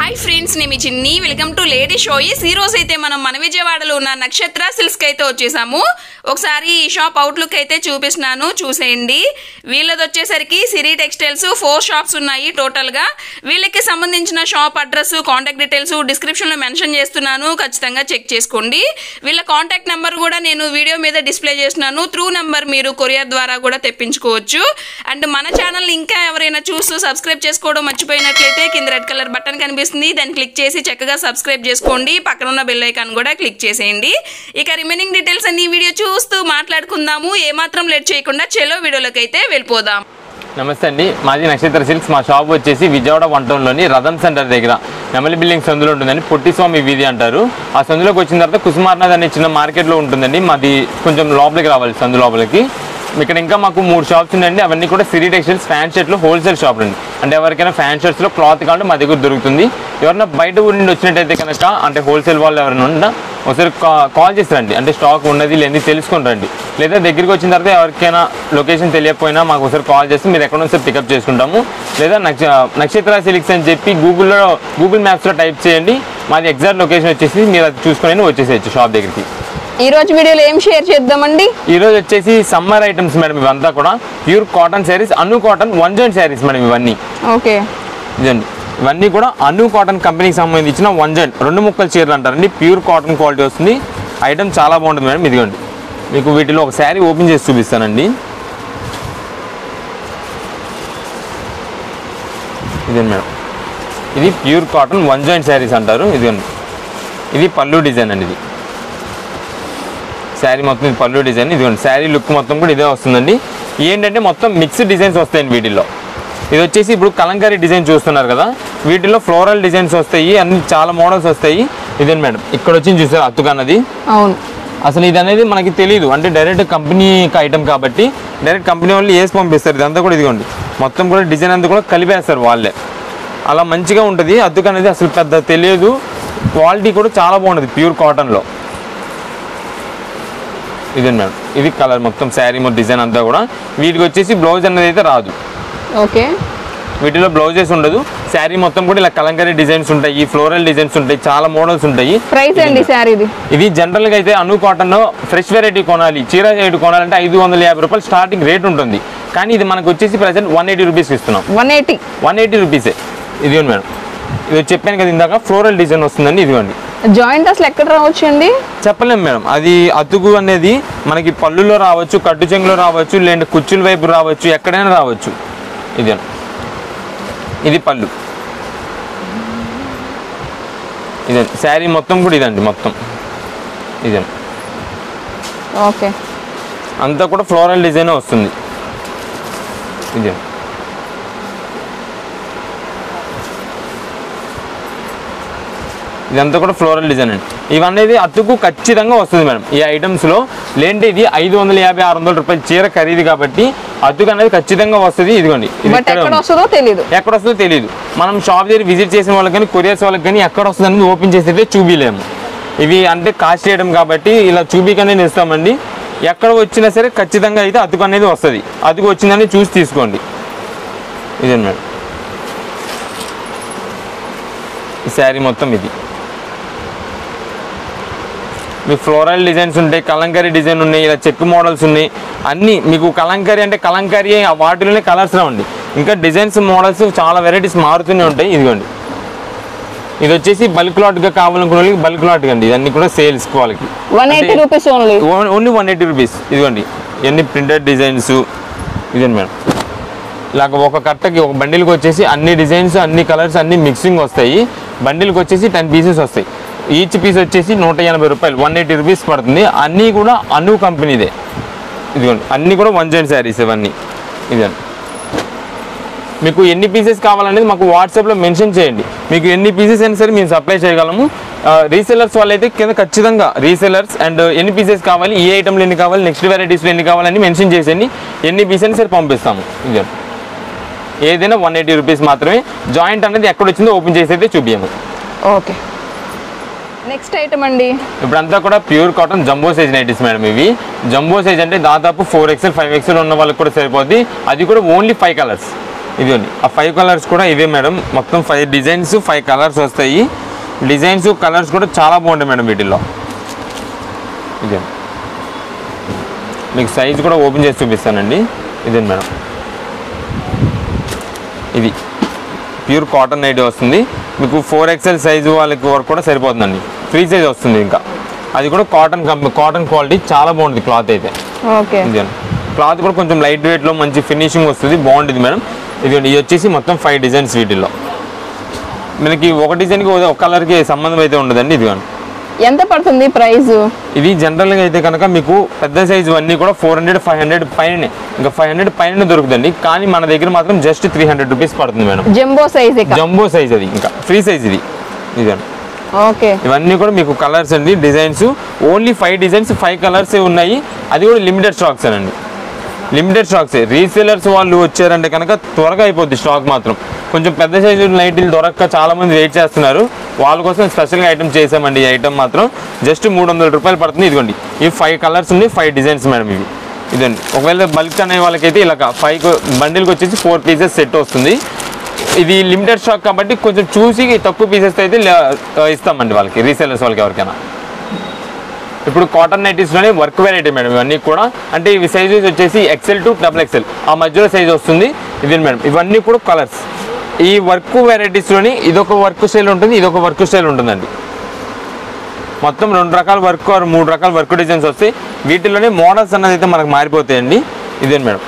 Hi friends, నేను మీ Chinni. Welcome to lady షోయిస్. ఈ రోజు అయితే మనం మన విజయవాడలో ఉన్న నక్షత్ర సిల్క్స్కి అయితే వచ్చేసాము. ఒకసారి ఈ షాప్ అవుట్లుక్ అయితే చూపిస్తున్నాను, చూసేయండి. వీళ్ళది వచ్చేసరికి సిరి టెక్స్టైల్స్ 4 షాప్స్ ఉన్నాయి టోటల్గా. వీళ్ళకి సంబంధించిన షాప్ అడ్రస్, కాంటాక్ట్ డీటెయిల్స్ డిస్క్రిప్షన్లో మెన్షన్ చేస్తున్నాను, ఖచ్చితంగా చెక్ చేసుకోండి. వీళ్ళ కాంటాక్ట్ నెంబర్ కూడా నేను వీడియో మీద డిస్ప్లే చేస్తున్నాను. త్రూ నెంబర్ మీరు కొరియర్ ద్వారా కూడా తెప్పించుకోవచ్చు. అండ్ మన ఛానల్ ఇంకా ఎవరైనా చూస్తూ సబ్స్క్రైబ్ చేసుకోవడం మర్చిపోయినట్లయితే కింద రెడ్ కలర్ బటన్ కనిపిస్తుంది, దాన్ని క్లిక్ చేసి చక్కగా సబ్స్క్రైబ్ చేసుకోండి. పక్కన ఉన్న బెల్ ఐకాన్ కూడా క్లిక్ చేసేయండి. ఇక రిమైనింగ్ డీటెయిల్స్ అన్ని వీడియో చూస్తూ మాట్లాడుకుందాము. ఏమాత్రం లేట్ చేయకుండా చలో వీడియోలోకి అయితే వెళ్ళిపోదాం. నమస్తే అండి, మాది నక్షత్ర సిల్క్స్. మా షాప్ వచ్చేసి విజయవాడ 1 టౌన్లోని రథం సెంటర్ దగ్గర నెమలి బిల్డింగ్ సందులో ఉంటుందండి. పొట్టిస్వామి వీధి అంటారు. ఆ సందులోకి వచ్చిన తర్వాత కుసుమార్నాథ్ అనే చిన్న మార్కెట్లో ఉంటుందండి. మాది కొంచెం లోపలికి రావాలి, సందు లోపలికి. ఇక్కడ ఇంకా మాకు 3 షాప్స్ ఉన్నాయండి. అవన్నీ కూడా సిరి టెక్స్టైల్స్ ఫ్యాన్ షర్ట్లు హోల్సేల్ షాప్ అండి. అంటే ఎవరికైనా ఫ్యాన్ షర్ట్స్లో క్లాత్ కావాలంటే మా దగ్గర దొరుకుతుంది. ఎవరైనా బయట ఊరి నుండి వచ్చినట్టయితే కనుక, అంటే హోల్సేల్ వాళ్ళు ఎవరైనా ఉన్నా ఒకసారి కాల్ చేస్తారండి. అంటే స్టాక్ ఉన్నది లేని తెలుసుకుంటారండి. లేదా దగ్గరికి వచ్చిన తర్వాత ఎవరికైనా లొకేషన్ తెలియకపోయినా మాకు ఒకసారి కాల్ చేస్తే మీరు ఎక్కడ నుంచి పికప్ చేసుకుంటాము. లేదా నక్షత్ర సిల్క్స్ అని చెప్పి గూగుల్ మ్యాప్స్లో టైప్ చేయండి. మాది ఎగ్జాక్ట్ లొకేషన్ వచ్చేసి మీరు అది చూసుకొని వచ్చేసేయచ్చు షాప్ దగ్గరికి. ఈ రోజు వీడియోలో ఏం షేర్ చేద్దామండి? ఈ రోజు వచ్చేసి సమ్మర్ ఐటమ్స్ మేడం. ఇవంతా కూడా ప్యూర్ కాటన్ శారీస్, అను కాటన్ 1 joint శారీస్ మేడం. ఇవన్నీ ఓకే, ఇదండి. ఇవన్నీ కూడా అను కాటన్ కంపెనీకి సంబంధించిన 1 joint 2 ముక్కల చీరలు అంటారండి. ప్యూర్ కాటన్ క్వాలిటీ వస్తుంది. ఐటమ్ చాలా బాగుంటుంది మేడం. ఇదిగోండి, మీకు వీటిలో ఒక శారీ ఓపెన్ చేసి చూపిస్తానండి. ఇదండి మేడం, ఇది ప్యూర్ కాటన్ 1 joint శారీస్ అంటారు. ఇదిగోండి, ఇది పళ్ళు డిజైన్ అండి. ఇది శారీ మొత్తం ఇది పళ్ళు డిజైన్. ఇదిగోండి, శారీ లుక్ మొత్తం కూడా ఇదే వస్తుందండి. ఏంటంటే మొత్తం మిక్స్డ్ డిజైన్స్ వస్తాయండి వీటిల్లో. ఇది వచ్చేసి ఇప్పుడు కలంకారీ డిజైన్ చూస్తున్నారు కదా, వీటిలో ఫ్లోరల్ డిజైన్స్ వస్తాయి. అన్ని చాలా మోడల్స్ వస్తాయి. ఇదేంటి మేడం, ఇక్కడ వచ్చి చూసారు అత్తుక అన్నది. అవును, అసలు ఇది అనేది మనకి తెలియదు. అంటే డైరెక్ట్ కంపెనీ ఐటమ్ కాబట్టి డైరెక్ట్ కంపెనీ వాళ్ళు వేసి పంపిస్తారు. ఇదంతా కూడా ఇదిగోండి, మొత్తం కూడా డిజైన్ అంతా కూడా కలిపేస్తారు వాళ్ళే. అలా మంచిగా ఉంటుంది. అత్తుక అనేది అసలు పెద్ద తెలియదు. క్వాలిటీ కూడా చాలా బాగుంటుంది ప్యూర్ కాటన్లో. ఇదండి మేడం, ఇది కలర్ మొత్తం శారీ మొత్తం డిజైన్ అంతా కూడా. వీటికి వచ్చేసి బ్లౌజ్ అనేది అయితే రాదు. ఓకే, వీటిలో బ్లౌజెస్ ఉండదు. శారీ మొత్తం కూడా ఇలా కలంకారీ డిజైన్స్ ఉంటాయి, ఫ్లోరల్ డిజైన్స్ ఉంటాయి, చాలా మోడల్స్ ఉంటాయి. ప్రైస్ అండి శారీది? ఇది జనరల్గా అయితే అను కాటన్ ఫ్రెష్ వెరైటీ కొనాలి, చీర రేటు కొనాలంటే 550 రూపాయలు స్టార్టింగ్ రేట్ ఉంటుంది. కానీ ఇది మనకు వచ్చేసి ప్రెసెంట్ 180 రూపీస్ ఇస్తున్నాం. 180 రూపీసే. ఇదిగోండి మేడం, ఇది చెప్పాను కదా ఇందాక, ఫ్లోరల్ డిజైన్ వస్తుందండి. ఇదిగోండి, జాయింట్ అసలు ఎక్కడ రావచ్చు అండి? చెప్పలేము మేడం. అది అతుకు అనేది మనకి పళ్ళులో రావచ్చు, కట్టు చెంగులో రావచ్చు, లేదంటే కుచ్చుల వైపు రావచ్చు, ఎక్కడైనా రావచ్చు. ఇది ఇది పళ్ళు. ఇదే శారీ మొత్తం కూడా ఇదండి, మొత్తం ఇదే. ఓకే, అంతా కూడా ఫ్లోరల్ డిజైన్ వస్తుంది. ఇదే ఇదంతా కూడా ఫ్లోరల్ డిజైన్ అండి. ఇవన్నీ అతుకు ఖచ్చితంగా వస్తుంది మేడం ఈ ఐటమ్స్లో. లేదంటే ఇది 550-600 రూపాయలు చీర ఖరీదు కాబట్టి అతుకు అనేది ఖచ్చితంగా వస్తుంది. ఇదిగోండి, ఎక్కడ వస్తుందో తెలియదు. మనం షాప్ దగ్గర విజిట్ చేసిన వాళ్ళకి కానీ, కొరియర్స్ వాళ్ళకి కానీ ఎక్కడ వస్తుంది అనేది ఓపెన్ చేసేది చూపిలేము. ఇవి అంటే కాస్ట్ చేయడం కాబట్టి ఇలా చూపికనే ఇస్తామండి. ఎక్కడ వచ్చినా సరే ఖచ్చితంగా అయితే అతుకు అనేది వస్తుంది. అతుకు వచ్చిందని చూసి తీసుకోండి. ఇదండి మేడం, ఈ శారీ మొత్తం ఇది. మీకు ఫ్లోరల్ డిజైన్స్ ఉంటాయి, కలంకారీ డిజైన్ ఉన్నాయి, ఇలా చెక్ మోడల్స్ ఉన్నాయి. అన్నీ మీకు కలంకారీ అంటే కలంకారీ వాటిలోనే కలర్స్ రావండి. ఇంకా డిజైన్స్ మోడల్స్ చాలా వెరైటీస్ మారుతూనే ఉంటాయి. ఇదిగోండి, ఇది వచ్చేసి బల్క్ లాట్గా కావాలనుకున్న వాళ్ళకి బల్క్ లాట్ అండి. ఇవన్నీ కూడా సేల్స్ వాళ్ళకి 180 రూపీస్ ఓన్లీ 180 రూపీస్. ఇదిగోండి, ఇవన్నీ ప్రింటెడ్ డిజైన్స్. ఇదండి మేడం, ఇలాగ ఒక కట్టకి ఒక బండిల్కి వచ్చేసి అన్ని డిజైన్స్, అన్ని కలర్స్, అన్ని మిక్సింగ్ వస్తాయి. బండిల్కి వచ్చేసి 10 పీసెస్ వస్తాయి. ఈచ్ పీస్ వచ్చేసి 180 రూపాయలు, 180 రూపీస్ పడుతుంది. అన్నీ కూడా అను కంపెనీదే. ఇదిగోండి, అన్నీ కూడా 1 joint శారీస్ ఇవన్నీ. ఇదండి, మీకు ఎన్ని పీసెస్ కావాలనేది మాకు వాట్సాప్లో మెన్షన్ చేయండి. మీకు ఎన్ని పీసెస్ అయినా సరే మేము సప్లై చేయగలము. రీసెలర్స్ వాళ్ళైతే కింద ఖచ్చితంగా రీసెలర్స్ అండ్ ఎన్ని పీసెస్ కావాలి, ఏ ఐటమ్లు ఎన్ని కావాలి, నెక్స్ట్ వెరైటీస్లో ఎన్ని కావాలని మెన్షన్ చేసేయండి. ఎన్ని పీసెస్ అయినా సరే పంపిస్తాము. ఇదండి, ఏదైనా 180 రూపీస్ మాత్రమే. జాయింట్ అనేది ఎక్కడ వచ్చిందో ఓపెన్ చేసి అయితే చూపించము. ఓకే, నెక్స్ట్ ఐటమ్ అండి. ఇప్పుడంతా కూడా pure cotton jumbo size nighties madam. ఇవి జంబో సైజ్ అంటే దాదాపు 4XL 5XL ఉన్న వాళ్ళకి కూడా సరిపోద్ది. అది కూడా ఓన్లీ 5 కలర్స్. ఇదిగోండి ఆ 5 కలర్స్ కూడా ఇవే మేడం. మొత్తం 5 డిజైన్స్ 5 కలర్స్ వస్తాయి. డిజైన్స్ కలర్స్ కూడా చాలా బాగుంటాయి మేడం వీటిల్లో. ఇదే మీకు సైజ్ కూడా ఓపెన్ చేసి చూపిస్తానండి. ఇదే మేడం, ఇది ప్యూర్ కాటన్ నైటీ వస్తుంది మీకు. 4XL సైజు వాళ్ళకి వరకు కూడా సరిపోతుందండి. ఫ్రీ సైజ్ వస్తుంది. ఇంకా అది కూడా కాటన్ క్వాలిటీ చాలా బాగుంటుంది క్లాత్ అయితే. ఇదే క్లాత్ కూడా కొంచెం లైట్ వెయిట్లో మంచి ఫినిషింగ్ వస్తుంది, బాగుంటుంది మేడం. ఇది వచ్చేసి మొత్తం 5 డిజైన్స్ వీటిల్లో. మనకి ఒక డిజైన్కి ఒక కలర్కి సంబంధం అయితే ఉండదండి. ఇదిగోండి. ఎంత పడుతుంది ప్రైస్? ఇది జనరల్గా అయితే కనుక మీకు పెద్ద సైజు అన్నీ కూడా 400 500 పైన, ఇంకా 500 పైన దొరుకుతుంది. కానీ మన దగ్గర మాత్రం జస్ట్ 300 రూపీస్ పడుతుంది madam. Jumbo size, jumbo size అది ఇంకా ఫ్రీ సైజ్ ఇది. ఇదండి. ఓకే, ఇవన్నీ కూడా మీకు కలర్స్ అండి, డిజైన్స్. ఓన్లీ 5 డిజైన్స్ 5 కలర్స్ ఉన్నాయి. అది కూడా లిమిటెడ్ స్టాక్స్ అండి. లిమిటెడ్ స్టాక్సే. రీసేలర్స్ వాళ్ళు వచ్చారంటే కనుక త్వరగా అయిపోద్ది స్టాక్ మాత్రం. కొంచెం పెద్ద సైజు నైటీలు దొరక్క చాలామంది వెయిట్ చేస్తున్నారు. వాళ్ళ కోసం స్పెషల్గా ఐటమ్ చేసామండి. ఈ ఐటమ్ మాత్రం జస్ట్ 300 రూపాయలు పడుతుంది. ఇదిగోండి, ఇవి 5 కలర్స్ ఉన్నాయి, 5 డిజైన్స్ మేడం ఇవి. ఇదండి. ఒకవేళ బల్క్ అనే వాళ్ళకైతే ఇలా 5 బండిల్కి వచ్చేసి 4 పీసెస్ సెట్ వస్తుంది. ఇది లిమిటెడ్ స్టాక్ కాబట్టి కొంచెం చూసి తక్కువ పీసెస్ అయితే ఇస్తామండి వాళ్ళకి, రీసేలర్స్ వాళ్ళకి ఎవరికైనా. ఇప్పుడు కాటన్ నైటీస్లోనే వర్క్ వెరైటీ మేడం ఇవన్నీ కూడా. అంటే ఇవి సైజెస్ వచ్చేసి XL to XXL ఆ మధ్యలో సైజ్ వస్తుంది. ఇది మేడం, ఇవన్నీ కూడా కలర్స్. ఈ వర్క్ వెరైటీస్లోని ఇదొక వర్క్ స్టైల్ ఉంటుంది, ఇదొక వర్క్ స్టైల్ ఉంటుందండి. మొత్తం 2 రకాల వర్క్ 3 రకాల వర్క్ డిజైన్స్ వస్తాయి. వీటిలోనే మోడల్స్ అన్నది అయితే మనకు మారిపోతాయండి. ఇదే మేడం,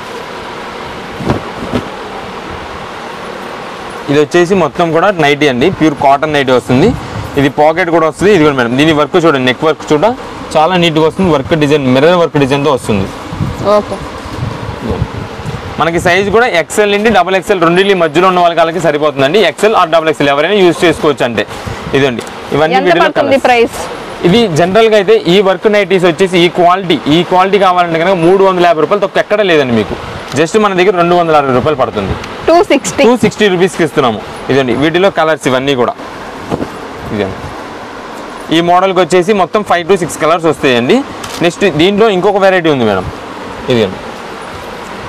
ఇది వచ్చేసి మొత్తం కూడా నైటీ అండి, ప్యూర్ కాటన్ నైటీ వస్తుంది. ఇది పాకెట్ కూడా వస్తుంది. ఇది కూడా మేడం, దీని వర్క్ చూడండి, నెక్ వర్క్ చూడ చాలా నీట్గా వస్తుంది. వర్క్ డిజైన్ మిర్రర్ వర్క్ డిజైన్తో వస్తుంది. ఓకే, మనకి సైజ్ కూడా XL నుండి XXL రెండింటి మధ్యలో ఉన్న వాళ్ళకి సరిపోతుందండి. XL or XXL ఎవరైనా యూజ్ చేసుకోవచ్చు. అంటే ఇదండి, ఇవన్నీ వీడియోలో ప్రైస్. ఇది జనరల్గా అయితే ఈ వర్క్ నైటీస్ వచ్చేసి ఈ క్వాలిటీ కావాలంటే కనుక 350 రూపాయలు తక్కువ ఎక్కడ లేదండి మీకు. జస్ట్ మన దగ్గర 260 రూపాయలు పడుతుంది. 260 రూపీస్కి ఇస్తున్నాము. ఇదండి, వీటిలో కలర్స్ ఇవన్నీ కూడా. ఇదండి, ఈ మోడల్కి వచ్చేసి మొత్తం 5 to 6 కలర్స్ వస్తాయండి. నెక్స్ట్ దీంట్లో ఇంకొక వెరైటీ ఉంది మేడం. ఇదండి,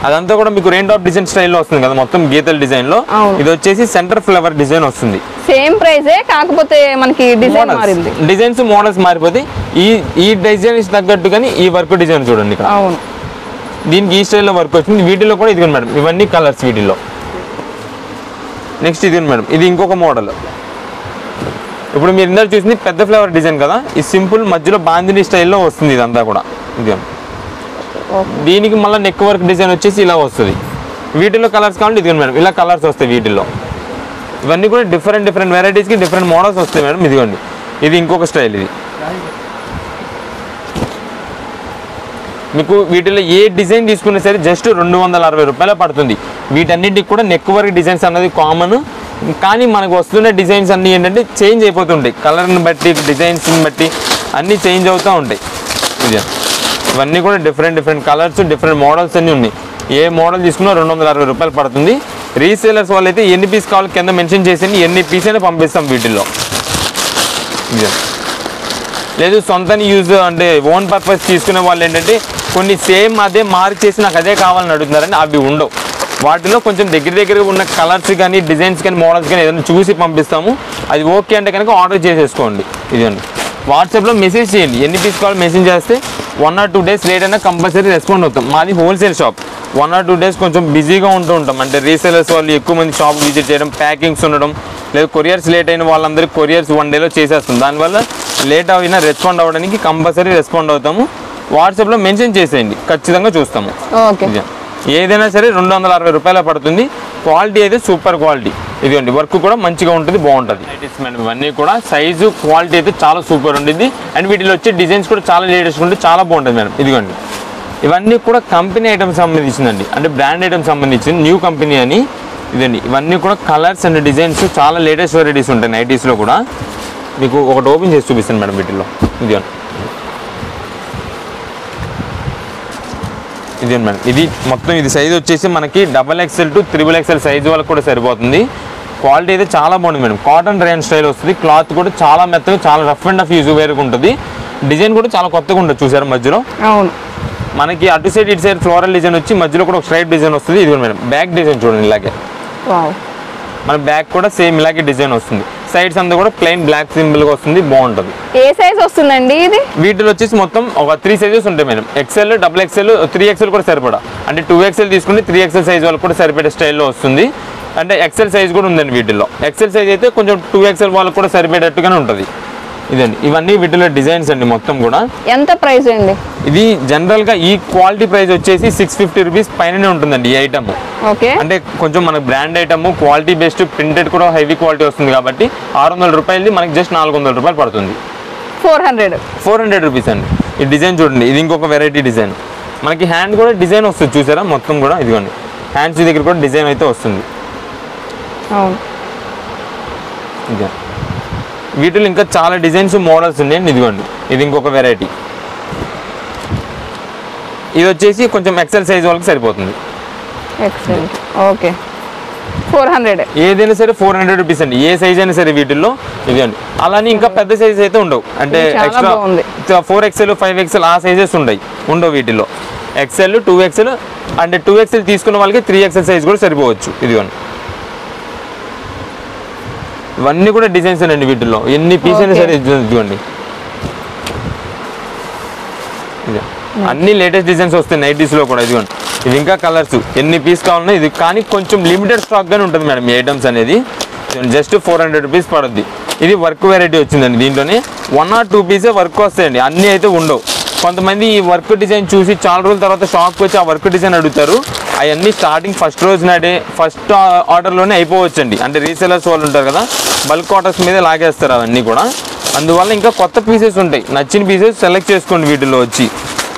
అదంతా కూడా మీకు రెయిన్ డ్రాప్ డిజైన్ స్టైల్లో వస్తుంది కదా, మొత్తం గీతల డిజైన్లో. ఇది వచ్చేసి సెంటర్ ఫ్లవర్ డిజైన్ వస్తుంది. సేమ్ ప్రైజే, కాకపోతే మనకి డిజైన్ మారింది. డిజైన్స్ మోడల్స్ మారిపోతాయి. ఈ డిజైన్ తగ్గట్టు కానీ ఈ వర్క్ డిజైన్ చూడండి ఇక్కడ. అవును, దీనికి ఈ స్టైల్లో వర్క్ వచ్చింది. వీటిలో కూడా ఇది మేడం, ఇవన్నీ కలర్స్ వీటిల్లో. నెక్స్ట్ ఇది మేడం, ఇది ఇంకొక మోడల్. ఇప్పుడు మీరు ఇందాక చూసింది పెద్ద ఫ్లవర్ డిజైన్ కదా, ఈ సింపుల్ మధ్యలో బాందిని స్టైల్లో వస్తుంది ఇదంతా కూడా. ఇది దీనికి మళ్ళీ నెక్ వర్క్ డిజైన్ వచ్చేసి ఇలా వస్తుంది. వీటిలో కలర్స్ కావాలంటే ఇది మేడం, ఇలా కలర్స్ వస్తాయి వీటిల్లో. ఇవన్నీ కూడా డిఫరెంట్ వెరైటీస్కి డిఫరెంట్ మోడల్స్ వస్తాయి మేడం. ఇదిగోండి, ఇది ఇంకొక స్టైల్. ఇది మీకు వీటిలో ఏ డిజైన్ తీసుకున్నా సరే జస్ట్ 260 రూపాయలు పడుతుంది. వీటన్నిటికి కూడా నెక్ వర్క్ డిజైన్స్ అన్నది కామన్. కానీ మనకు వస్తున్న డిజైన్స్ అన్నీ ఏంటంటే చేంజ్ అయిపోతుంటాయి. కలర్ని బట్టి, డిజైన్స్ని బట్టి అన్నీ చేంజ్ అవుతూ ఉంటాయి. ఇవన్నీ కూడా డిఫరెంట్ కలర్స్, డిఫరెంట్ మోడల్స్ అన్నీ ఉన్నాయి. ఏ మోడల్ తీసుకున్నా 260 రూపాయలు పడుతుంది. రీసేలర్స్ వాళ్ళు అయితే ఎన్ని పీస్ కావాలి కింద మెన్షన్ చేసి ఎన్ని పీస్ అయినా పంపిస్తాం వీటిల్లో. లేదు సొంతని యూజ్ అంటే ఓన్ పర్పస్ తీసుకునే వాళ్ళు ఏంటంటే కొన్ని సేమ్ అదే మార్చేసి నాకు అదే కావాలని అడుగుతున్నారని అవి ఉండవు. వాటిలో కొంచెం దగ్గరగా ఉన్న కలర్స్ కానీ, డిజైన్స్ కానీ, మోడల్స్ కానీ ఏదైనా చూసి పంపిస్తాము. అది ఓకే అంటే కనుక ఆర్డర్ చేసేసుకోండి. ఇదండి, వాట్సాప్లో మెసేజ్ చేయండి. ఎన్ని పీస్ కావాలి మెసేజ్ చేస్తే 1 or 2 days లేట్ అయినా కంపల్సరీ రెస్పాండ్ అవుతాం. మాది హోల్సేల్ షాప్. 1 or 2 days కొంచెం బిజీగా ఉంటాం. అంటే రీసేలర్స్ వాళ్ళు ఎక్కువ మంది షాప్ విజిట్ చేయడం, ప్యాకింగ్స్ ఉండడం, లేదా కొరియర్స్ లేట్ అయిన వాళ్ళందరికీ కొరియర్స్ 1 dayలో చేసేస్తాం. దానివల్ల లేట్ అయినా రెస్పాండ్ అవ్వడానికి కంపల్సరీ రెస్పాండ్ అవుతాము. వాట్సాప్లో మెన్షన్ చేసేయండి, ఖచ్చితంగా చూస్తాము. ఏదైనా సరే 260 రూపాయలు పడుతుంది. క్వాలిటీ అయితే సూపర్ క్వాలిటీ. ఇదిగోండి, వర్క్ కూడా మంచిగా ఉంటుంది, బాగుంటుంది. నైటీస్ మేడం ఇవన్నీ కూడా సైజు క్వాలిటీ అయితే చాలా సూపర్ ఉంటుంది. అండ్ వీటిలో వచ్చే డిజైన్స్ కూడా చాలా లేటెస్ట్ ఉంటుంది, చాలా బాగుంటుంది మేడం. ఇదిగోండి, ఇవన్నీ కూడా కంపెనీ ఐటమ్స్ సంబంధించిందండి, అంటే బ్రాండ్ ఐటమ్స్ సంబంధించింది, న్యూ కంపెనీ అని. ఇదండి, ఇవన్నీ కూడా కలర్స్ అండ్ డిజైన్స్ చాలా లేటెస్ట్ వెరైటీస్ ఉంటాయి నైటీస్లో కూడా. మీకు ఒకటి ఓపెన్ చేసి చూపిస్తాను మేడం వీటిలో. ఇదిగోండి, ఇదే మేడం, ఇది మొత్తం ఇది సైజ్ వచ్చేసి మనకి XXL to XXL సైజు వాళ్ళకి కూడా సరిపోతుంది. క్వాలిటీ అయితే చాలా బాగుంది మేడం. కాటన్ రేన్ స్టైల్ వస్తుంది. క్లాత్ కూడా చాలా మెత్తగా, చాలా రఫ్ అండ్ యూజ్ వేరుగా ఉంటుంది. డిజైన్ కూడా చాలా కొత్తగా ఉంటుంది. చూసారు మధ్యలో? అవును, మనకి అటు సైడ్ ఇటు సైడ్ ఫ్లోరల్ డిజైన్ వచ్చి మధ్యలో కూడా ఒక స్ట్రైట్ డిజైన్ వస్తుంది. ఇది మేడం బ్యాక్ డిజైన్ చూడండి, ఇలాగే వావ్. మన బ్యాక్ కూడా సేమ్ ఇలాగే డిజైన్ వస్తుంది. సైడ్స్ అంతా కూడా ప్లెయిన్ బ్లాక్ సింబల్ గా వస్తుంది, బాగుంటుంది. ఏ సైజ్ వస్తుందండి ఇది? వీటిలో వచ్చేసి మొత్తం ఒక 3 సైజెస్ ఉంటాయి మేడం. XL, XXL, 3XL కూడా సరిపడా. అంటే 2XL తీసుకుంటే 3XL సైజ్ వాళ్ళకి కూడా సరిపడే స్టైల్లో వస్తుంది. అంటే XL సైజ్ కూడా ఉందండి వీటిల్లో. XL సైజ్ అయితే కొంచెం 2XL వాళ్ళకి కూడా సరిపడేట్టుగానే ఉంటుంది. ఇదండి, ఇవన్నీ వీటిలో డిజైన్స్ అండి మొత్తం కూడా. ఎంత ప్రైస్ అండి ఇది? జనరల్ గా ఈ క్వాలిటీ ప్రైస్ వచ్చేసి 650 రూపీస్ పైననే ఉంటుందండి ఈ ఐటమ్. ఓకే. అంటే కొంచెం మనకు brand item, quality best, printed కూడా హెవీ క్వాలిటీ వస్తుంది కాబట్టి 600 రూపాయలది మనకి జస్ట్ 400 రూపాయలు పడుతుంది. 400 రూపీస్ అండి. ఈ డిజైన్ చూడండి, ఇది ఇంకొక వెరైటీ డిజైన్. మనకి హ్యాండ్ కూడా డిజైన్ వస్తుంది చూసారా మొత్తం కూడా. ఇదిగోండి, హ్యాండ్స్ దగ్గర కూడా డిజైన్ అయితే వస్తుంది. ఇదే, వీటిలో ఇంకా చాలా డిజైన్స్, మోడల్స్ ఉన్నాయండి. ఇదిగోండి, ఇది ఇంకొక వెరైటీ. ఇది వచ్చేసి కొంచెం XL సైజ్ వాళ్ళకి సరిపోతుంది. ఓకే. 400 ఏదైనా సరే 400 రూపీస్ అండి, ఏ సైజ్ అయినా సరే వీటిల్లో. ఇదండి, అలానే ఇంకా పెద్ద సైజ్ అయితే ఉండవు. అంటే ఎక్స్ట్రా 4XL, 5XL ఆ సైజెస్ ఉండవు వీటిల్లో. XL, 2XL, అంటే 2XL తీసుకున్న వాళ్ళకి 3XL సైజ్ కూడా సరిపోవచ్చు. ఇదిగోండి, ఇవన్నీ కూడా డిజైన్స్ అండి వీటిల్లో. ఎన్ని పీస్ అయినా సరే ఇదిగోండి. అన్ని లేటెస్ట్ డిజైన్స్ వస్తాయి నైటీస్లో కూడా. ఇదిగోండి, ఇది ఇంకా కలర్స్ ఎన్ని పీస్ కావాలన్నా ఇది. కానీ కొంచెం లిమిటెడ్ స్టాక్గానే ఉంటుంది మేడం ఈ ఐటమ్స్ అనేది. జస్ట్ 400 రూపీస్ పడుద్ది. ఇది వర్క్ వెరైటీ వచ్చిందండి. దీంట్లోనే 1 or 2 పీసే వర్క్ వస్తాయండి, అన్నీ అయితే ఉండవు. కొంతమంది ఈ వర్క్ డిజైన్ చూసి చాలా రోజుల తర్వాత షాప్కి వచ్చి ఆ వర్క్ డిజైన్ అడుగుతారు. అవన్నీ స్టార్టింగ్ ఫస్ట్ రోజు నాడే ఫస్ట్ ఆర్డర్లోనే అయిపోవచ్చండి. అంటే రీసెలర్స్ వాళ్ళు ఉంటారు కదా, బల్క్ ఆర్డర్స్ మీద లాగేస్తారు అవన్నీ కూడా. అందువల్ల ఇంకా కొత్త పీసెస్ ఉంటాయి, నచ్చిన పీసెస్ సెలెక్ట్ చేసుకోండి వీటిలో వచ్చి.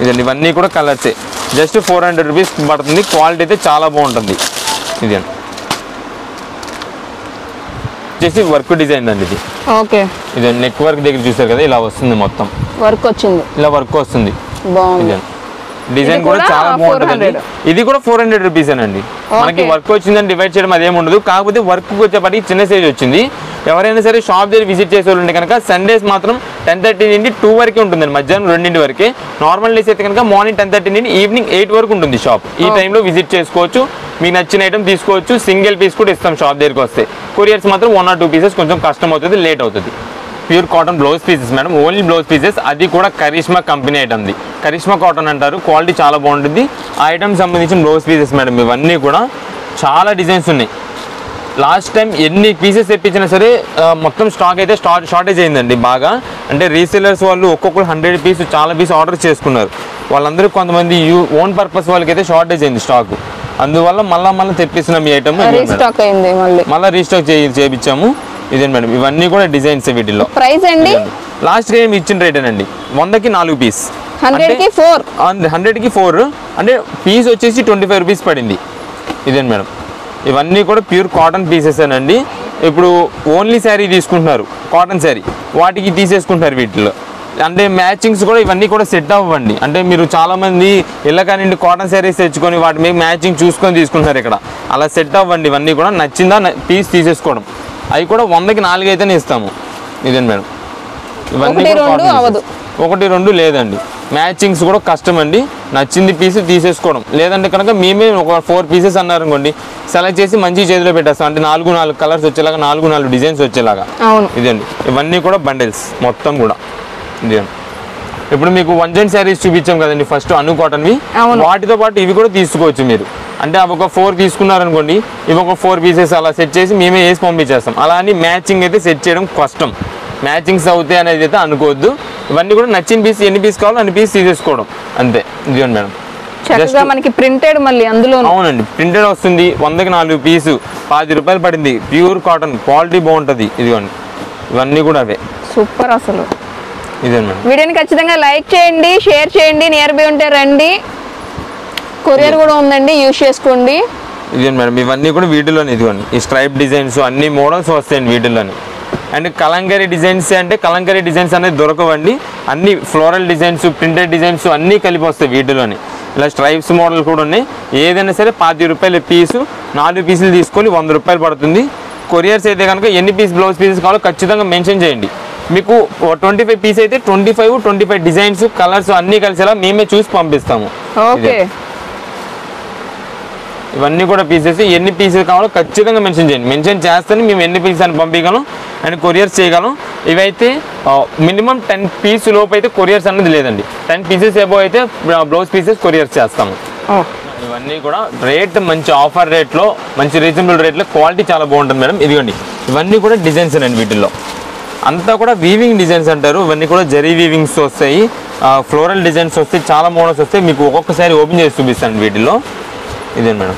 ఇదండి, ఇవన్నీ కూడా కలర్సే. జస్ట్ 400 రూపీస్ పడుతుంది. క్వాలిటీ అయితే చాలా బాగుంటుంది. ఇదండి వచ్చేసి వర్క్ డిజైన్ అండి ఇది. ఓకే. ఇది నెక్ వర్క్ దగ్గర చూసారు కదా, ఇలా వస్తుంది మొత్తం వర్క్ వచ్చింది, ఇలా వర్క్ వస్తుంది. బాగుంది. డిజైన్ కూడా చాలా బాగుంటుంది. ఇది కూడా 400 రూపీస్ అండి. మనకి వర్క్ వచ్చిందని డివైడ్ చేయడం అదేమి ఉండదు. కాకపోతే వర్క్ వచ్చేప్పటికి చిన్న సైజ్ వచ్చింది. ఎవరైనా సరే షాప్ దగ్గర విజిట్ చేసే వాళ్ళు ఉంటే కనుక సండేస్ మాత్రం 10:30 నుండి 2 వరకే ఉంటుందండి, మధ్యాహ్నం 2 వరకే. నార్మల్ డేస్ అయితే కనుక మార్నింగ్ 10:30 నుండి ఈవినింగ్ 8 వరకు ఉంటుంది షాప్. ఈ టైంలో విజిట్ చేసుకోవచ్చు, మీకు నచ్చిన ఐటమ్ తీసుకోవచ్చు. సింగిల్ పీస్ కూడా ఇస్తాం షాప్ దగ్గరికి వస్తే. కొరియర్స్ మాత్రం 1 or 2 పీసెస్ కొంచెం కష్టం అవుతుంది, లేట్ అవుతుంది. Pure cotton blouse pieces madam, only blouse pieces. అది కూడా కరిష్మా కంపెనీ ఐటమ్ది, కరిష్మా కాటన్ అంటారు. క్వాలిటీ చాలా బాగుంటుంది. ఆ ఐటమ్ సంబంధించిన బ్లౌజ్ పీసెస్ మేడం. ఇవన్నీ కూడా చాలా డిజైన్స్ ఉన్నాయి. లాస్ట్ టైం ఎన్ని పీసెస్ తెప్పించినా సరే మొత్తం స్టాక్ అయితే షార్టేజ్ అయిందండి బాగా. అంటే రీసేలర్స్ వాళ్ళు ఒక్కొక్కరు 100 పీస్ చాలా పీస్ ఆర్డర్ చేసుకున్నారు. వాళ్ళందరూ కొంతమంది ఓన్ పర్పస్ వాళ్ళకి అయితే షార్టేజ్ అయింది స్టాక్. అందువల్ల మళ్ళీ తెప్పిస్తున్నాం ఈ ఐటమ్. మళ్ళీ రీస్టాక్ చేయించాము. ఇదే మేడం, ఇవన్నీ కూడా డిజైన్స్. వీటిలో ప్రైస్ అండి లాస్ట్ టైం ఇచ్చిన రేటేనండి, 100కి 4 పీస్, 100కి 4 అంటే పీస్ వచ్చేసి 25 రూపీస్ పడింది. ఇదే మేడం, ఇవన్నీ కూడా ప్యూర్ కాటన్ పీసెస్ అండి. ఇప్పుడు ఓన్లీ శారీ తీసుకుంటున్నారు, కాటన్ శారీ, వాటికి తీసేసుకుంటున్నారు వీటిలో. అంటే మ్యాచింగ్స్ కూడా ఇవన్నీ కూడా సెట్ అవ్వండి. అంటే మీరు చాలామంది ఇళ్ళకానిండి కాటన్ శారీస్ తెచ్చుకొని వాటి మీద మ్యాచింగ్ చూసుకొని తీసుకుంటున్నారు. ఇక్కడ అలా సెట్ అవ్వండి. ఇవన్నీ కూడా నచ్చిందా పీస్ తీసేసుకోవడం. అవి కూడా 100కి 4 అయితేనే ఇస్తాము. ఇదే మేడం, ఇవన్నీ 1, 2 లేదండి. మ్యాచింగ్స్ కూడా కష్టం అండి. నచ్చింది పీస్ తీసేసుకోవడం. లేదంటే కనుక మేమే ఒక 4 పీసెస్ అన్నారు అనుకోండి, సెలెక్ట్ చేసి మంచి చేతిలో పెట్టేస్తాం. అంటే 4 కలర్స్ వచ్చేలాగా, 4 డిజైన్స్ వచ్చేలాగా. ఇదండి, ఇవన్నీ కూడా బండిల్స్ మొత్తం కూడా. ఇదండి, ఇప్పుడు మీకు 1 joint శారీస్ చూపించాం కదండి ఫస్ట్, అను కాటన్వి. వాటితో పాటు ఇవి కూడా తీసుకోవచ్చు మీరు. అంటే అవి ఒక 4 తీసుకున్నారనుకోండి, ఇవి ఒక 4 పీసెస్ అలా సెట్ చేసి మేమే వేసి పంపించేస్తాం. అలా అని మ్యాచింగ్ అయితే సెట్ చేయడం కష్టం. మ్యాచింగ్స్ అవుతాయి అనేది అయితే అనుకోవద్దు. ఇవన్నీ కూడా నచ్చిన పీస్, ఎన్ని పీస్ కావాలో అన్ని పీస్ తీసేసుకోవడం అంతే. ఇదిగోండి మేడం, మనకి ప్రింటెడ్ మళ్ళీ అందులో. అవునండి, ప్రింటెడ్ వస్తుంది. 100కి 4 పీసు 10 రూపాయలు పడింది. ప్యూర్ కాటన్, క్వాలిటీ బాగుంటుంది. ఇదిగోండి, ఇవన్నీ కూడా అవే. సూపర్ అసలు. ఇదే మేడం, వీడియోని ఖచ్చితంగా లైక్ చేయండి, షేర్ చేయండి. నియర్ బై ఉంటే రండి. కొరియర్ కూడా ఉందండి, యూజ్ చేసుకోండి. ఇదే మేడం, ఇవన్నీ కూడా వీటిలోనే. ఇదిగోండి, ఈ స్ట్రైప్ డిజైన్స్ అన్ని మోడల్స్ వస్తాయండి వీటిలోనే. అండ్ కలంకారీ డిజైన్స్ అంటే కలంకారీ డిజైన్స్ అనేది దొరకవండి. అన్ని ఫ్లోరల్ డిజైన్స్, ప్రింటెడ్ డిజైన్స్ అన్నీ కలిపి వస్తాయి వీటిలోనే. ఇలా స్ట్రైప్స్ మోడల్ కూడా ఉన్నాయి. ఏదైనా సరే 10 రూపాయల పీసు, 4 పీసులు తీసుకొని 100 రూపాయలు పడుతుంది. కొరియర్స్ అయితే కనుక ఎన్ని బ్లౌజ్ పీసెస్ కావాలో ఖచ్చితంగా మెన్షన్ చేయండి. మీకు 25 పీస్ అయితే 25 డిజైన్స్, కలర్స్ అన్నీ కలిసేలా మేమే చూసి పంపిస్తాము. ఇవన్నీ కూడా పీసెస్. ఎన్ని పీసెస్ కావాలో ఖచ్చితంగా మెన్షన్ చేయండి. మెన్షన్ చేస్తేనే మేము ఎన్ని పీసెస్ అని పంపించగలం అండ్ కొరియర్స్ చేయగలం. ఇవైతే మినిమం 10 పీస్ లోపు అయితే కొరియర్స్ అనేది లేదండి. 10 పీసెస్ ఏబో అయితే బ్లౌజ్ పీసెస్ కొరియర్స్ చేస్తాము. ఇవన్నీ కూడా రేట్ మంచి ఆఫర్ రేట్లో, మంచి రీజనబుల్ రేట్లో, క్వాలిటీ చాలా బాగుంటుంది మేడం. ఇదిగోండి ఇవన్నీ కూడా డిజైన్స్ అండి. వీటిల్లో అంతా కూడా వీవింగ్ డిజైన్స్ అంటారు. ఇవన్నీ కూడా జరీ వీవింగ్స్ వస్తాయి, ఫ్లోరల్ డిజైన్స్ వస్తాయి, చాలా మోడల్స్ వస్తాయి. మీకు ఒక్కొక్కసారి ఓపెన్ చేసి చూపిస్తాను. వీటిల్లో ఇదే మేడం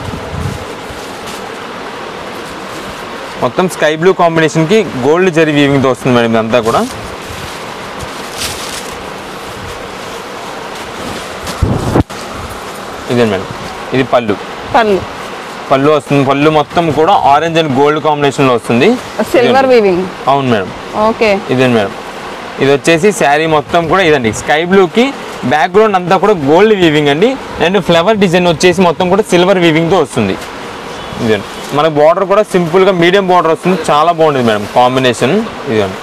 మొత్తం స్కై బ్లూ కాంబినేషన్కి గోల్డ్ జరీ వీవింగ్తో వస్తుంది మేడం. ఇదంతా కూడా ఇదే మేడం. ఇది పళ్ళు వస్తుంది. పళ్ళు మొత్తం కూడా ఆరెంజ్ అండ్ గోల్డ్ కాంబినేషన్లో వస్తుంది. Silver weaving. అవును మేడం. ఓకే. ఇదే మేడం. ఇది వచ్చేసి శారీ మొత్తం కూడా ఇదండి. స్కై బ్లూకి బ్యాక్గ్రౌండ్ అంతా కూడా గోల్డ్ వీవింగ్ అండి. అండ్ ఫ్లవర్ డిజైన్ వచ్చేసి మొత్తం కూడా సిల్వర్ వీవింగ్తో వస్తుంది. ఇదండి. మన బార్డర్ కూడా సింపుల్గా మీడియం బార్డర్ వస్తుంది. చాలా బాగుంటుంది మేడం కాంబినేషన్. ఇదండి.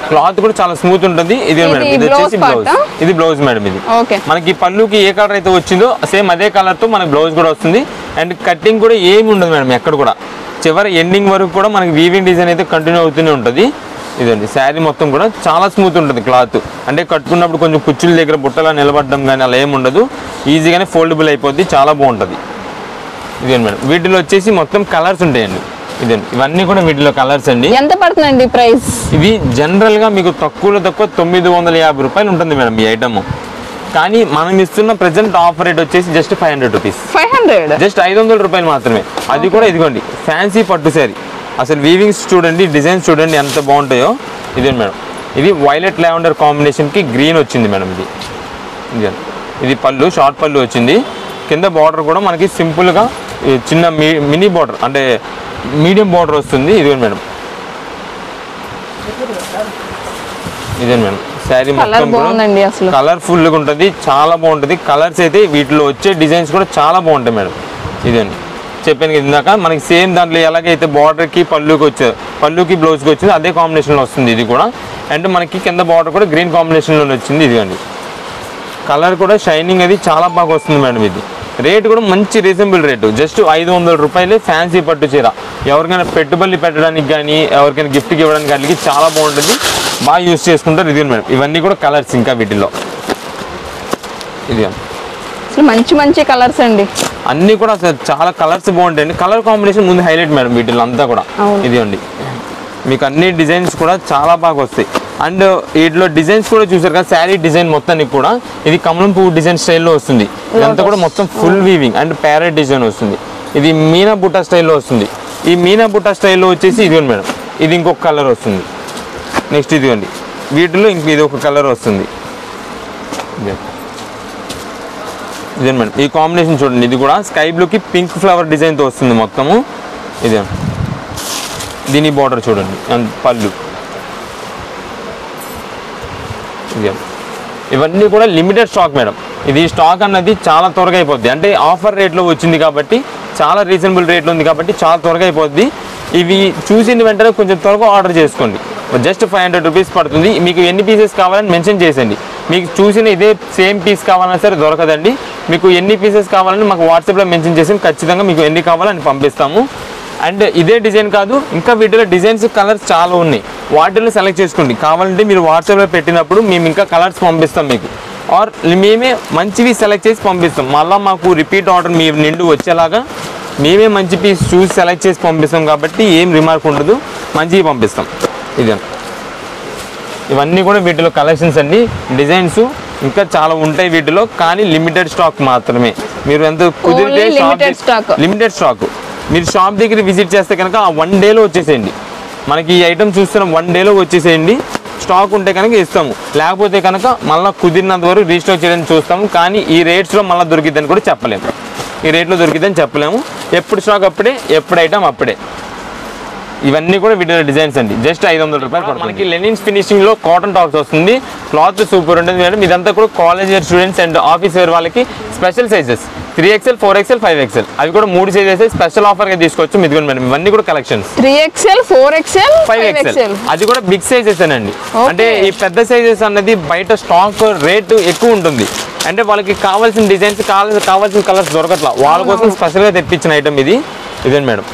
క్లాత్ కూడా చాలా స్మూత్ ఉంటుంది. ఇదే మేడం. ఇది వచ్చేసి బ్లౌజ్. ఇది బ్లౌజ్ మేడం. ఇది మనకి పళ్ళుకి ఏ కలర్ అయితే వచ్చిందో సేమ్ అదే కలర్ తో మనకి బ్లౌజ్ కూడా వస్తుంది. అండ్ కటింగ్ కూడా ఏమి ఉండదు మేడం. ఎక్కడ కూడా చివరి ఎండింగ్ వరకు కూడా మనకి వీవింగ్ డిజైన్ అయితే కంటిన్యూ అవుతూనే ఉంటుంది. ఇదండి. శారీ మొత్తం కూడా చాలా స్మూత్ ఉంటుంది క్లాత్. అంటే కట్టుకున్నప్పుడు కొంచెం కుచ్చుల దగ్గర బుట్టలా నిలబడడం కానీ అలా ఏమి ఉండదు. ఈజీగానే ఫోల్డబుల్ అయిపోద్ది. చాలా బాగుంటుంది. ఇదే మేడం. వీటిలో వచ్చేసి మొత్తం కలర్స్ ఉంటాయండి. ఇదండి. ఇవన్నీ కూడా వీటిలో కలర్స్ అండి. ఎంత పడుతుందండి ప్రైస్? ఇవి జనరల్ గా మీకు తక్కువలో తక్కువ 950 రూపాయలు ఉంటుంది మేడం ఈ ఐటమ్. కానీ మనం ఇస్తున్న ప్రెసెంట్ ఆఫర్ రేట్ వచ్చేసి జస్ట్ 500 రూపీస్. 500 జస్ట్ 500 రూపాయలు మాత్రమే. అది కూడా ఇదిగోండి ఫ్యాన్సీ పట్టు శారీ. అసలు వీవింగ్స్ చూడండి, డిజైన్స్ చూడండి ఎంత బాగుంటాయో. ఇదే మేడం. ఇది వైలెట్ లావెండర్ కాంబినేషన్కి గ్రీన్ వచ్చింది మేడం. ఇది పళ్ళు, షార్ట్ పళ్ళు వచ్చింది. కింద బార్డర్ కూడా మనకి సింపుల్గా చిన్న మినీ బార్డర్ అంటే మీడియం బార్డర్ వస్తుంది. ఇదే మేడం. ఇదే మేడం. శారీ మొత్తం కలర్ఫుల్గా ఉంటుంది. చాలా బాగుంటుంది. కలర్స్ అయితే వీటిలో వచ్చే డిజైన్స్ కూడా చాలా బాగుంటాయి మేడం. ఇదండి. చెప్పాను కదా ఇందాక మనకి సేమ్ దాంట్లో ఎలాగైతే బార్డర్కి పళ్ళుకి బ్లౌజ్కి వచ్చింది అదే కాంబినేషన్లో వస్తుంది ఇది కూడా. అండ్ మనకి కింద బార్డర్ కూడా గ్రీన్ కాంబినేషన్లో వచ్చింది. ఇదిగండి. కలర్ కూడా షైనింగ్ అది చాలా బాగా వస్తుంది మేడం. ఇది రేట్ కూడా మంచి రీజనబుల్ రేటు. జస్ట్ 500 రూపాయలే ఫ్యాన్సీ పట్టు చీర. ఎవరికైనా పెట్టుబడి పెట్టడానికి కానీ ఎవరికైనా గిఫ్ట్కి ఇవ్వడానికి కానీ చాలా బాగుంటుంది. బాగా యూజ్ చేసుకుంటారు. ఇది మేడం. ఇవన్నీ కూడా కలర్స్ ఇంకా వీటిల్లో. ఇది మంచి మంచి కలర్స్ అండి. అన్నీ కూడా అసలు చాలా కలర్స్ బాగుంటాయండి. కలర్ కాంబినేషన్ ముందు హైలైట్ మేడం వీటిలో అంతా కూడా. ఇది అండి. మీకు అన్ని డిజైన్స్ కూడా చాలా బాగా వస్తాయి. అండ్ వీటిలో డిజైన్స్ కూడా చూసారు కదా. శారీ డిజైన్ మొత్తానికి కూడా ఇది కమలం పువ్వు డిజైన్ స్టైల్లో వస్తుంది. ఇదంతా కూడా మొత్తం full weaving and parrot design వస్తుంది. ఇది మీనా బుట్టా స్టైల్లో వస్తుంది. ఈ మీనా బుట్టా స్టైల్లో వచ్చేసి ఇదిగోండి మేడం. ఇది ఇంకొక కలర్ వస్తుంది. నెక్స్ట్ ఇదిగోండి. వీటిలో ఇంక ఇది ఒక కలర్ వస్తుంది. ఇదే మేడం. ఈ కాంబినేషన్ చూడండి. ఇది కూడా స్కై బ్లూకి పింక్ ఫ్లవర్ డిజైన్తో వస్తుంది మొత్తము. ఇదే దీని బార్డర్ చూడండి. పళ్ళు. ఇవన్నీ కూడా లిమిటెడ్ స్టాక్ మేడం. ఇది స్టాక్ అన్నది చాలా త్వరగా అయిపోద్ది. అంటే ఆఫర్ రేట్లో వచ్చింది కాబట్టి, చాలా రీజనబుల్ రేట్లో ఉంది కాబట్టి చాలా త్వరగా అయిపోద్ది. ఇవి చూసిన వెంటనే కొంచెం త్వరగా ఆర్డర్ చేసుకోండి. జస్ట్ 500 రూపీస్ పడుతుంది. మీకు ఎన్ని పీసెస్ కావాలని మెన్షన్ చేసేయండి. మీకు చూసిన ఇదే సేమ్ పీస్ కావాలన్నా సరే దొరకదండి. మీకు ఎన్ని పీసెస్ కావాలని మాకు వాట్సాప్లో మెన్షన్ చేసి ఖచ్చితంగా మీకు ఎన్ని కావాలని పంపిస్తాము. అండ్ ఇదే డిజైన్ కాదు, ఇంకా వీటిలో డిజైన్స్ కలర్స్ చాలా ఉన్నాయి. వాటిలో సెలెక్ట్ చేసుకోండి. కావాలంటే మీరు వాట్సాప్లో పెట్టినప్పుడు మేము ఇంకా కలర్స్ పంపిస్తాం మీకు. ఆర్ మేమే మంచివి సెలెక్ట్ చేసి పంపిస్తాం. మళ్ళీ మాకు రిపీట్ ఆర్డర్ మీ నిండు వచ్చేలాగా మేమే మంచి పీస్ చూసి సెలెక్ట్ చేసి పంపిస్తాం కాబట్టి ఏం రిమార్క్ ఉండదు. మంచివి పంపిస్తాం. ఇదే. ఇవన్నీ కూడా వీటిలో కలెక్షన్స్ అండి. డిజైన్స్ ఇంకా చాలా ఉంటాయి వీటిలో, కానీ లిమిటెడ్ స్టాక్ మాత్రమే. మీరు ఎంత కుదిరితే లిమిటెడ్ స్టాక్ మీరు షాప్ దగ్గర విజిట్ చేస్తే కనుక ఆ 1 డేలో వచ్చేసేయండి. మనకి ఈ ఐటమ్ చూస్తున్న 1 డేలో వచ్చేసేయండి. స్టాక్ ఉంటే కనుక ఇస్తాము. లేకపోతే కనుక మళ్ళీ కుదిరినంత వరకు రీస్టాక్ చేయడానికి చూస్తాము. కానీ ఈ రేట్స్లో మళ్ళీ దొరికిద్దని కూడా చెప్పలేము. ఈ రేట్లో దొరికిద్దని చెప్పలేము. ఎప్పుడు స్టాక్ అప్పుడే, ఎప్పుడు ఐటమ్ అప్పుడే. ఇవన్నీ కూడా వీటిలో డిజైన్స్ అండి. జస్ట్ 500 రూపాయలు పడుతుంది. మనకి లెనిన్స్ ఫినిషింగ్ లో కాటన్ టాప్స్ వస్తుంది. క్లాత్ సూపర్ ఉంటుంది మేడం. ఇదంతా కూడా college year students and office wear వాళ్ళకి special sizes 3XL, 4XL, 5XL అవి కూడా 3 సైజెస్ స్పెషల్ ఆఫర్ గా తీసుకోవచ్చు. ఇదిగోండి మేడం. ఇవన్నీ కూడా కలెక్షన్స్ 3XL, 4XL, 5XL. అది కూడా బిగ్ సైజెస్ అండి. అంటే ఈ పెద్ద సైజెస్ అన్నది బయట స్టాక్ రేట్ ఎక్కువ ఉంటుంది. అంటే వాళ్ళకి కావాల్సిన డిజైన్స్ కావాల్సిన కలర్స్ దొరకట్లా, వాళ్ళ కోసం స్పెషల్గా తెప్పించిన ఐటమ్ ఇది. ఇదేంటి మేడం,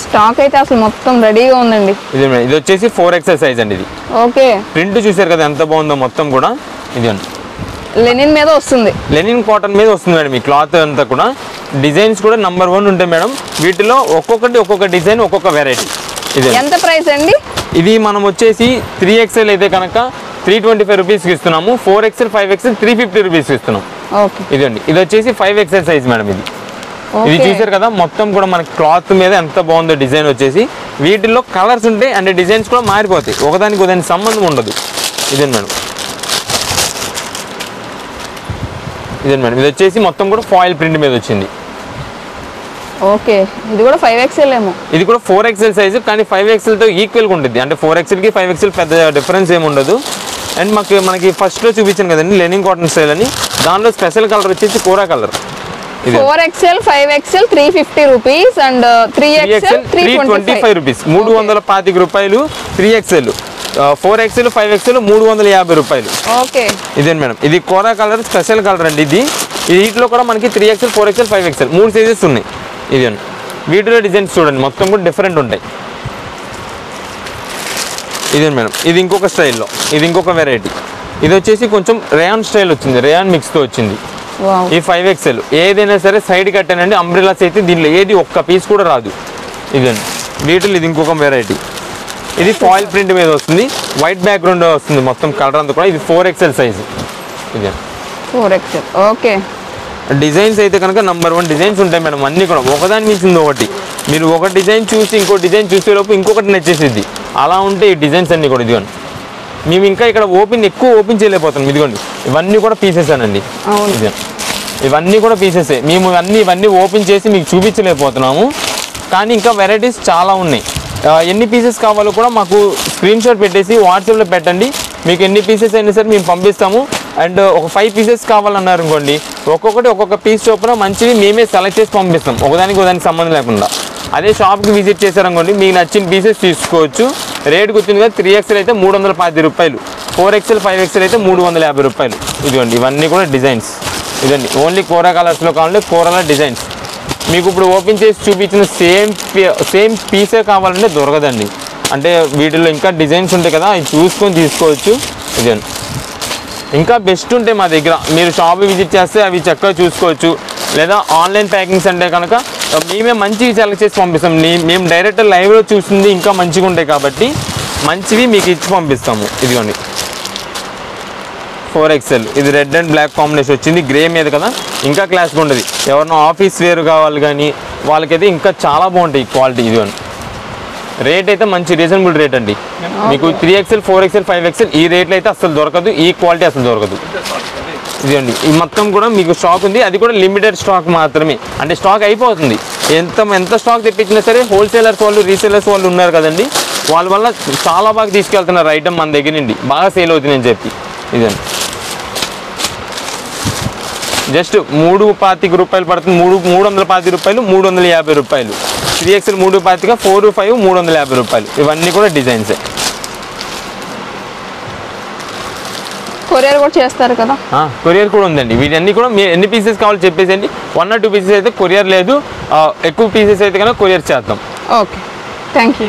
స్టాక్ అయితే అసలు మొత్తం రెడీగా ఉందండి. ఇదే మేడం, ఇది వచ్చేసి 4XL సైజ్ అండి. ఇది ఓకే, ప్రింట్ చూసారు కదా ఎంత బాగుందో మొత్తం కూడా. ఇదండి లెనిన్ మీద వస్తుంది, లెనిన్ కాటన్ మీద వస్తుంది మేడం. ఈ క్లాత్ అంతా కూడా డిజైన్స్ కూడా నంబర్ 1 ఉంటాయి మేడం. వీటిలో ఒక్కొక్క డిజైన్ ఒక్కొక్క వెరైటీ. ఇది ఎంత ప్రైస్ అండి? ఇది మనం వచ్చేసి 3XL అయితే కనుక 325 రూపీస్కి ఇస్తున్నాము. 4XL 5XL 350 రూపీస్కి ఇస్తున్నాం. ఓకే, ఇదండి, ఇది వచ్చేసి 5XL సైజ్ మేడం. ఇది చూసారు కదా మొత్తం కూడా మనకి క్లాత్ మీద ఎంత బాగుందో డిజైన్ వచ్చేసి. వీటిల్లో కలర్స్ ఉంటాయి అండ్ డిజైన్స్ కూడా మారిపోతాయి, ఒకదానికి సంబంధం ఉండదు. ఇదే మేడం, ఇది వచ్చేసి మొత్తం కూడా ఫాయిల్ ప్రింట్ మీద వచ్చింది. ఓకే, ఇది కూడా 5XL ఏమో. ఇది కూడా 4XL సైజు, కానీ 5XLతో ఈక్వల్గా ఉంటుంది. అంటే 4XLకి 5XL పెద్ద డిఫరెన్స్ ఏమి ఉండదు. అండ్ మనకి ఫస్ట్లో చూపించాను కదండి లెనిన్ కాటన్ స్టైల్ అని, దానిలో స్పెషల్ కలర్ వచ్చేసి kora colour. 4XL 5XL 350 rupees and 3XL 325 rupees, 325 రూపాయలు 3XL. 4XL 5XL 350 రూపాయలు. ఓకే, ఇదే మేడం, ఇది కోరా కలర్ స్పెషల్ కలర్ అండి. వీటిలో కూడా మనకి 3XL 4XL 5XL 3 సైజెస్ ఉన్నాయి. ఇది వీటిలో డిజైన్స్ చూడండి మొత్తం కూడా డిఫరెంట్ ఉంటాయి. ఇదే మేడం, ఇది ఇంకొక స్టైల్లో, ఇది ఇంకొక వెరైటీ. ఇది వచ్చేసి కొంచెం రేయాన్ స్టైల్ వచ్చింది, రేయాన్ మిక్స్తో వచ్చింది. ఈ 5XL ఏదైనా సరే సైడ్ కట్టానండి. అంబ్రెలాస్ అయితే దీనిలో ఏది ఒక్క పీస్ కూడా రాదు. ఇదండి వీటిలో ఇది ఇంకొక వెరైటీ. ఇది ఫాయిల్ ప్రింట్ మీద వస్తుంది, వైట్ బ్యాక్గ్రౌండ్ వస్తుంది మొత్తం కలర్ అంతా కూడా. ఇది 4XL సైజు. ఇది 4XL. ఓకే, డిజైన్స్ అయితే కనుక నంబర్ 1 డిజైన్స్ ఉంటాయి మేడం. అన్నీ కూడా ఒకదాని మించింది ఒకటి. మీరు ఒక డిజైన్ చూసి ఇంకో డిజైన్ చూసేలోపు ఇంకొకటి నచ్చేసిద్ది, అలా ఉంటే ఈ డిజైన్స్ అన్నీ కూడా. ఇదిగోండి, మేము ఇంకా ఇక్కడ ఎక్కువ ఓపెన్ చేయలేకపోతున్నాం. ఇదిగోండి ఇవన్నీ కూడా పీసెస్ అనండి. ఇది ఇవన్నీ కూడా పీసెసే. మేము ఇవన్నీ ఓపెన్ చేసి మీకు చూపించలేకపోతున్నాము, కానీ ఇంకా వెరైటీస్ చాలా ఉన్నాయి. ఎన్ని పీసెస్ కావాలో కూడా మాకు స్క్రీన్ షాట్ పెట్టేసి వాట్సాప్లో పెట్టండి. మీకు ఎన్ని పీసెస్ అయినా సరే మేము పంపిస్తాము. అండ్ ఒక 5 పీసెస్ కావాలన్నారు అనుకోండి, ఒక్కొక్క పీస్ చొప్పున మంచివి మేమే సెలెక్ట్ చేసి పంపిస్తాం, ఒకదానికి సంబంధం లేకుండా. అదే షాప్కి విజిట్ చేశారనుకోండి, మీకు నచ్చిన పీసెస్ తీసుకోవచ్చు. రేట్కి వచ్చింది కదా, 3XL అయితే 310 రూపాయలు, 4XL 5XL అయితే 350 రూపాయలు. ఇదిగోండి ఇవన్నీ కూడా డిజైన్స్. ఇదండి ఓన్లీ కోరా కలర్స్లో కావాలంటే కోరాల డిజైన్స్. మీకు ఇప్పుడు ఓపెన్ చేసి చూపించిన సేమ్ పీసే కావాలంటే దొరకదండి. అంటే వీటిలో ఇంకా డిజైన్స్ ఉంటాయి కదా, అవి చూసుకొని తీసుకోవచ్చు. ఇదండి ఇంకా బెస్ట్ ఉంటాయి మా దగ్గర. మీరు షాప్ విజిట్ చేస్తే అవి చక్కగా చూసుకోవచ్చు. లేదా ఆన్లైన్ ప్యాకింగ్స్ అంటే కనుక మేమే మంచివి సెలెక్ట్ చేసి పంపిస్తాం. మేము డైరెక్ట్ లైవ్లో చూసింది ఇంకా మంచిగా ఉంటాయి కాబట్టి మంచివి మీకు ఇచ్చి పంపిస్తాము. ఇదిగోండి 4XL, ఇది రెడ్ అండ్ బ్లాక్ కాంబినేషన్ వచ్చింది, గ్రే మీద కదా, ఇంకా క్లాస్గా ఉంటుంది. ఎవరినో ఆఫీస్ వేర్ కావాలి కానీ వాళ్ళకైతే ఇంకా చాలా బాగుంటాయి క్వాలిటీ. ఇదిగోండి రేట్ అయితే మంచి రీజనబుల్ రేట్ అండి. మీకు 3XL 4XL 5XL ఈ రేట్లో అయితే అసలు దొరకదు, ఈ క్వాలిటీ అసలు దొరకదు. ఇదండి ఈ మొత్తం కూడా మీకు స్టాక్ ఉంది, అది కూడా లిమిటెడ్ స్టాక్ మాత్రమే. అంటే స్టాక్ అయిపోతుంది. ఎంత స్టాక్ తెప్పించినా సరే హోల్సేలర్స్ వాళ్ళు రీసేలర్స్ వాళ్ళు ఉన్నారు కదండి, వాళ్ళ వల్ల చాలా బాగా తీసుకెళ్తున్నారు ఐటమ్ మన దగ్గర నుండి, బాగా సేల్ అవుతుందని చెప్పి. ఇదండి జస్ట్ 325 రూపాయలు పడుతుంది, 320 రూపాయలు, 350 రూపాయలు. 3XL 325, 4, 5 350 రూపాయలు. ఇవన్నీ కూడా డిజైన్సే. కొరియర్ కూడా చేస్తారు కదా? కొరియర్ కూడా ఉందండి. వీటన్నీ కూడా మీరు ఎన్ని పీసెస్ కావాలో చెప్పేసండి. 1 or 2 పీసెస్ అయితే కొరియర్ లేదు, ఎక్కువ పీసెస్ అయితే కనుక కొరియర్ చేద్దాం. Okay, thank you.